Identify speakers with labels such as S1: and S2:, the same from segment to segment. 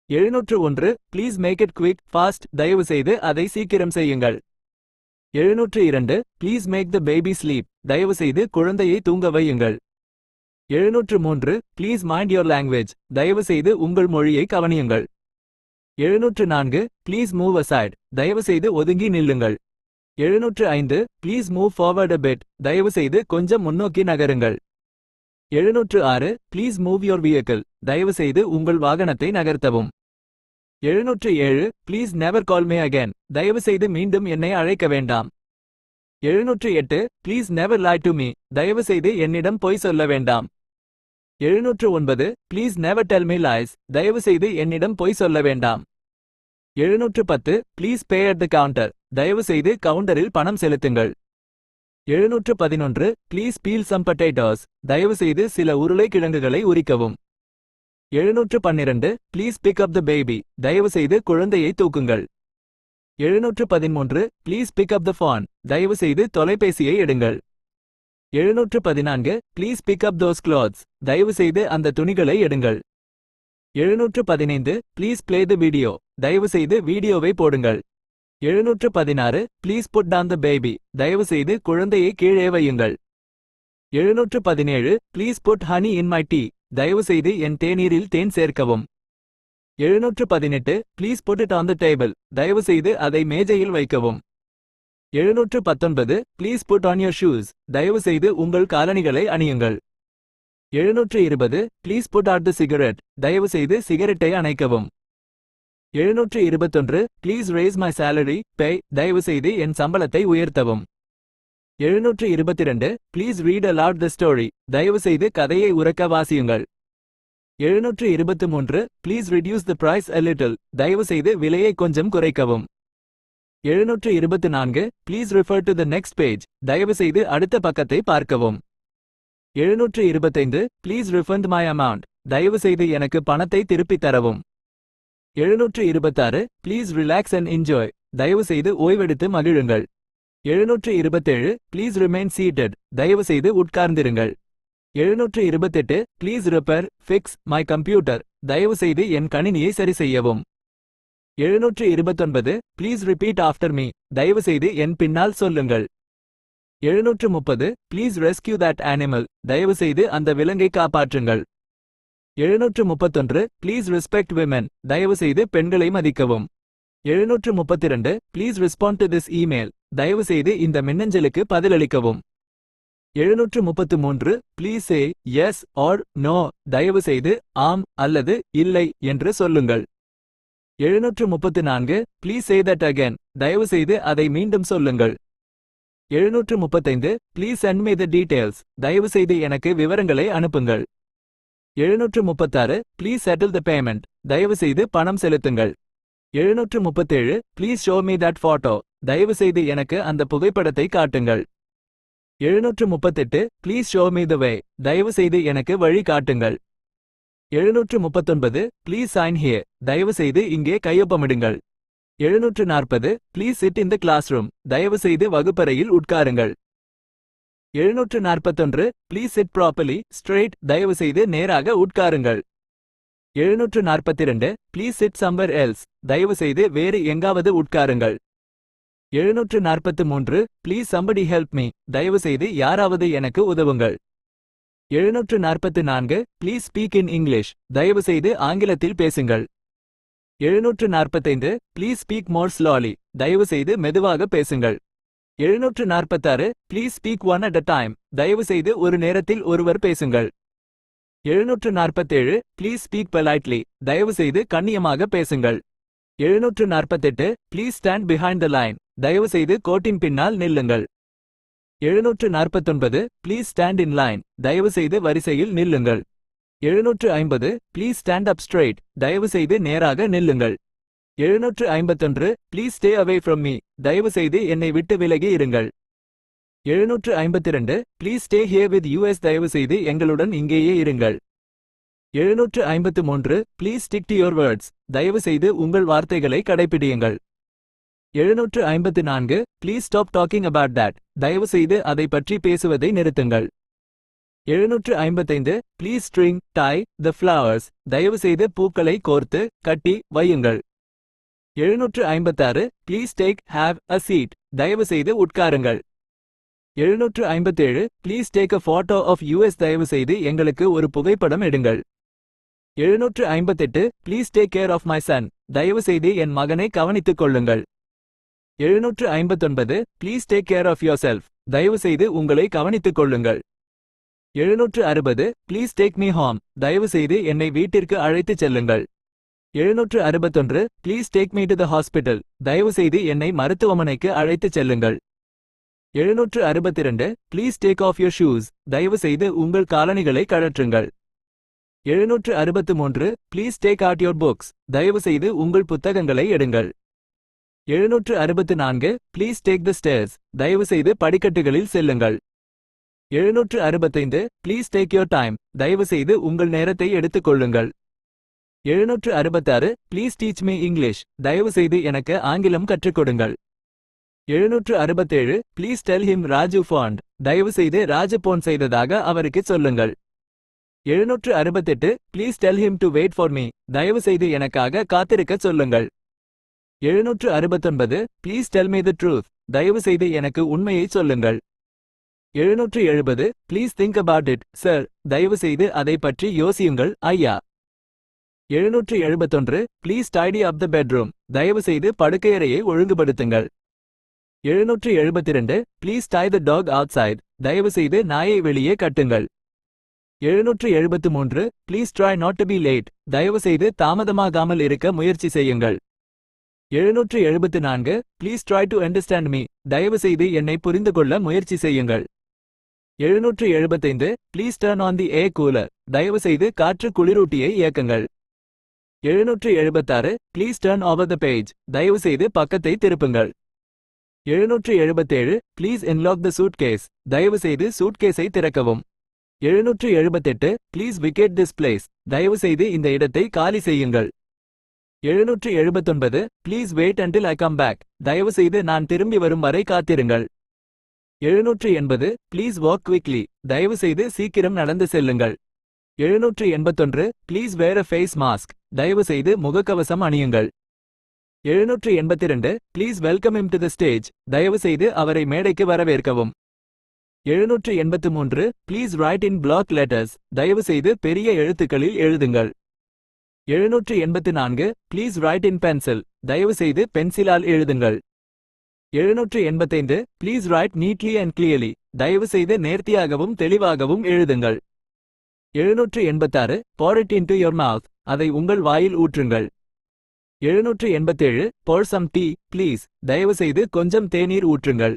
S1: 701 please make it quick fast தயவு செய்து அதை சீக்கிரம் செய்யுங்கள். 702 please make the baby sleep தயவு செய்து குழந்தையை தூங்க வையுங்கள். 703 ப்ளீஸ் மைண்ட் யோர் லாங்குவேஜ் தயவு செய்து உங்கள் மொழியை கவனியுங்கள். 704 ப்ளீஸ் மூவ் அசைட் தயவு செய்து ஒதுங்கி நில்லுங்கள். 705 please move forward a bit தயவு செய்து கொஞ்சம் முன்னோக்கி நகருங்கள். 706 ப்ளீஸ் மூவ் யோர் vehicle தயவு செய்து உங்கள் வாகனத்தை நகர்த்தவும். 707 please never call me again தயவு செய்து மீண்டும் என்னை அழைக்க வேண்டாம். 708 please never lie to me தயவு செய்து என்னிடம் பொய் சொல்ல வேண்டாம். 709 please never del me lies தயவு செய்து என்னிடம் பொய் சொல்ல வேண்டாம். 710 please pay at the counter தயவு செய்து கவுண்டரில் பணம் செலுத்துங்கள். 711 ப்ளீஸ் பீல் some potatoes தயவு செய்து சில உருளைக்கிழங்குகளை உரிக்கவும். 712 please pick up the baby தயவு செய்து குழந்தையை தூக்குங்கள். 713 please pick up the phone தயவு செய்து தொலைபேசியை எடுங்கள். 714 please pick up those clothes தயவு செய்து அந்த துணிகளை எடுங்கள். 715 ப்ளீஸ் ப்ளே த வீடியோ தயவு செய்து வீடியோவை போடுங்கள். 716 please put down the baby தயவு செய்து குழந்தையை கீழே வையுங்கள். 717 please put honey in my tea தயவு செய்து என் தேநீரில் தேன் சேர்க்கவும். 718 please put it on the table தயவு செய்து அதை மேஜையில் வைக்கவும். 719 please put on your shoes தயவு செய்து உங்கள் காலணிகளை அணியுங்கள். 720 please put out the cigarette தயவு செய்து சிகரெட்டை அணைக்கவும். 721 please raise my salary pay தயவு செய்து என் சம்பளத்தை உயர்த்தவும். 722 please read aloud the story தயவு செய்து கதையை உரக்க வாசியுங்கள். 723 please reduce the price a little தயவு செய்து விலையை கொஞ்சம் குறைக்கவும். 724 please refer to the next page தயவு செய்து அடுத்த பக்கத்தை பார்க்கவும். 725 ப்ளீஸ் refund my amount தயவு செய்து எனக்கு பணத்தை திருப்பித் தரவும். 726 ப்ளீஸ் ரிலாக்ஸ் அண்ட் என்ஜாய் தயவு செய்து ஓய்வெடுத்து மகிழுங்கள். 727 ப்ளீஸ் ரிமைன் சீட்டட் தயவு செய்து உட்கார்ந்திருங்கள். 728 please repair fix my computer தயவு செய்து என் கணினியை சரி செய்யவும். 729 ப்ளீஸ் ரிப்பீட் ஆஃப்டர் மீ தயவு செய்து என் பின்னால் சொல்லுங்கள். 730 ப்ளீஸ் ரெஸ்கியூ தட் அனிமல் தயவு செய்து அந்த விலங்கை காப்பாற்றுங்கள். 731 ப்ளீஸ் ரெஸ்பெக்ட் விமென் தயவு செய்து பெண்களை மதிக்கவும். 732 please respond to this email தயவு செய்து இந்த மின்னஞ்சலுக்கு பதிலளிக்கவும். 733 please say yes or no தயவு செய்து ஆம் அல்லது இல்லை என்று சொல்லுங்கள். 734 ப்ளீஸ் சே தட் அகேன் தயவு செய்து அதை மீண்டும் சொல்லுங்கள். 735 please send me the details தயவு செய்து எனக்கு விவரங்களை அனுப்புங்கள். 736 ப்ளீஸ் செட்டில் த பேமெண்ட் தயவு செய்து பணம் செலுத்துங்கள். 737 please show me that photo தயவு செய்து எனக்கு அந்த புகைப்படத்தை காட்டுங்கள். 738 ப்ளீஸ் ஷோ மீ த வே தயவு செய்து எனக்கு வழி காட்டுங்கள். 739 ப்ளீஸ் சைன் ஹியர் தயவு செய்து இங்கே கையொப்பமிடுங்கள். 740 please sit in the class room தயவு செய்து வகுப்பறையில் உட்காருங்கள். 741 ப்ளீஸ் சிட் ப்ராப்பர்லி ஸ்ட்ரெயிட் தயவு செய்து நேராக உட்காருங்கள். 742 ப்ளீஸ் சிட் சம்வேர் எல்ஸ் தயவு செய்து வேறு எங்காவது உட்காருங்கள். 743 ப்ளீஸ் சம்படி ஹெல்ப் மீ தயவு செய்து யாராவது எனக்கு உதவுங்கள். 744 ப்ளீஸ் ஸ்பீக் இன் இங்கிலீஷ் தயவு செய்து ஆங்கிலத்தில் பேசுங்கள். 745 ப்ளீஸ் ஸ்பீக் மோர் ஸ்லோலி தயவு செய்து மெதுவாக பேசுங்கள். 746 please speak one at a time தயவு செய்து ஒரு நேரத்தில் ஒருவர் பேசுங்கள். 747 ப்ளீஸ் ஸ்பீக் பொலைட்லி தயவு செய்து கண்ணியமாக பேசுங்கள். 748 please stand behind the line தயவு செய்து கோட்டின் பின்னால் நில்லுங்கள். 749 ப்ளீஸ் ஸ்டாண்ட் இன் லைன் தயவு செய்து வரிசையில் நில்லுங்கள். 750 ப்ளீஸ் ஸ்டாண்ட் அப் ஸ்ட்ரெயிட் தயவு செய்து நேராக நில்லுங்கள். 751 please stay away from me தயவு செய்து என்னை விட்டு விலகி இருங்கள். 752 please stay here with us தயவு செய்து எங்களுடன் இங்கேயே இருங்கள். 753 please stick to your words தயவு செய்து உங்கள் வார்த்தைகளை கடைபிடியுங்கள். 754 please stop talking about that தயவு செய்து அதை பற்றி பேசுவதை நிறுத்துங்கள். 755 please string tie the flowers தயவுசெய்து பூக்களை கோர்த்து கட்டி வையுங்கள். 756 please take have a seat தயவுசெய்து உட்காருங்கள். 757 please take a photo of us தயவுசெய்து எங்களுக்கு ஒரு புகைப்படம் எடுங்கள். 758 please take care of my son தயவுசெய்து என் மகனை கவனித்துக் கொள்ளுங்கள். 759 please take care of yourself தயவுசெய்து உங்களை கவனித்துக் கொள்ளுங்கள். 760 ப்ளீஸ் டேக் மீ ஹோம் தயவுசெய்து என்னை வீட்டிற்கு அழைத்துச் செல்லுங்கள். 761 please take me to the hospital தயவுசெய்து என்னை மருத்துவமனைக்கு அழைத்துச் செல்லுங்கள். 762 please take off your shoes தயவுசெய்து உங்கள் காலணிகளை கழற்றுங்கள். 763 please take out your books தயவுசெய்து உங்கள் புத்தகங்களை எடுங்கள். 764 ப்ளீஸ் டேக் த ஸ்டேர்ஸ் தயவுசெய்து படிக்கட்டுகளில் செல்லுங்கள். 765 ப்ளீஸ் டேக் யுவர் டைம் தயவுசெய்து உங்கள் நேரத்தை எடுத்துக் கொள்ளுங்கள். 766 ப்ளீஸ் டீச் மீ இங்கிலீஷ் தயவுசெய்து எனக்கு ஆங்கிலம் கற்றுக் கொடுங்கள். 767 please tell him Raju phoned தயவுசெய்து ராஜு போன் செய்ததாக அவருக்கு சொல்லுங்கள். 768 please tell him to wait for me தயவுசெய்து எனக்காக காத்திருக்க சொல்லுங்கள். 769 please tell me the truth தயவுசெய்து எனக்கு உண்மையை சொல்லுங்கள். 770 please think about it sir தயவுசெய்து அதை பற்றி யோசியுங்கள் ஐயா. 771 please tidy up the bedroom தயவுசெய்து படுக்கையறையை ஒழுங்குபடுத்துங்கள். 772 please tie the dog outside தயவுசெய்து நாயை வெளியே கட்டுங்கள். 773 please try not to be late தயவுசெய்து தாமதமாகாமல் இருக்க முயற்சி செய்யுங்கள். 774 please try to understand me தயவுசெய்து என்னை புரிந்து கொள்ள முயற்சி செய்யுங்கள். 775 please turn on the air cooler தயவுசெய்து காற்று குளிரூட்டியை இயக்குங்கள். 776 please turn over the page தயவுசெய்து பக்கத்தை திருப்புங்கள். 777 ப்ளீஸ் என்லாக் த சூட்கேஸ் தயவுசெய்து சூட்கேஸை திறக்கவும். 778 ப்ளீஸ் விக்கெட் திஸ் பிளேஸ் தயவுசெய்து இந்த இடத்தை காலி செய்யுங்கள். 779 please wait until I come back தயவுசெய்து நான் திரும்பி வரும் வரை காத்திருங்கள். 780 ப்ளீஸ் வாக் குவிக்லி தயவுசெய்து சீக்கிரம் நடந்து செல்லுங்கள். 781 please wear a face mask தயவுசெய்து முகக்கவசம் அணியுங்கள். 782 please welcome him to the stage தயவுசெய்து அவரை மேடைக்கு வரவேற்கவும். 783 please write in block letters தயவுசெய்து பெரிய எழுத்துக்களில் எழுதுங்கள். 784 ப்ளீஸ் ரைட் இன் பென்சில் தயவுசெய்து பென்சிலால் எழுதுங்கள். 785 please write neatly and clearly தயவுசெய்து நேர்த்தியாகவும் தெளிவாகவும் எழுதுங்கள். 786 pour it into your mouth அதை உங்கள் வாயில் ஊற்றுங்கள். 787 pour some tea please தயவுசெய்து கொஞ்சம் தேநீர் ஊற்றுங்கள்.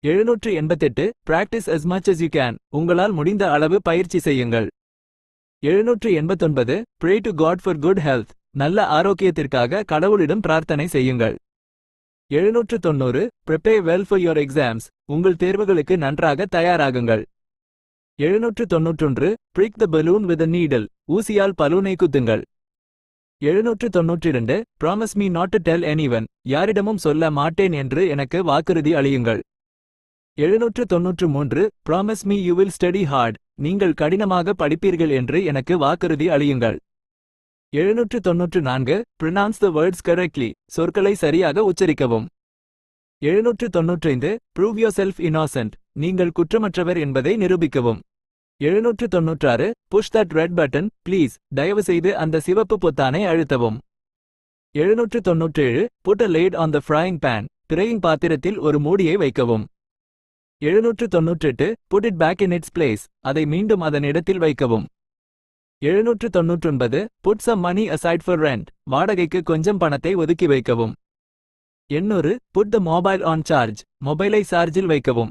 S1: 788 practice as much as you can உங்களால் முடிந்த அளவு பயிற்சி செய்யுங்கள். 789 pray to God for good health நல்ல ஆரோக்கியத்திற்காக கடவுளிடம் பிரார்த்தனை செய்யுங்கள். 790 prepare well for your exams உங்கள் தேர்வுகளுக்கு நன்றாக தயாராகுங்கள். 791 prick the balloon with a needle ஊசியால் பலூனை குத்துங்கள். 792 promise me not to tell anyone யாரிடமும் சொல்ல மாட்டேன் என்று எனக்கு வாக்குறுதி அளியுங்கள். 793 promise me you will study hard நீங்கள் கடினமாக படிப்பீர்கள் என்று எனக்கு வாக்குறுதி அளியுங்கள். 794 pronounce the words correctly சொற்களை சரியாக உச்சரிக்கவும். 795 prove yourself innocent நீங்கள் குற்றமற்றவர் என்பதை நிரூபிக்கவும். 796 push that red button please தயவுசெய்து அந்த சிவப்பு பொத்தானை அழுத்தவும். 797 put a lid on the frying pan பிரையிங் பாத்திரத்தில் ஒரு மூடியை வைக்கவும். 798 put it back in its place அதை மீண்டும் அதன் இடத்தில் வைக்கவும். 799 put some money aside for rent வாடகைக்கு கொஞ்சம் பணத்தை ஒதுக்கி வைக்கவும். 800 put the mobile on charge மொபைலை சார்ஜில் வைக்கவும்.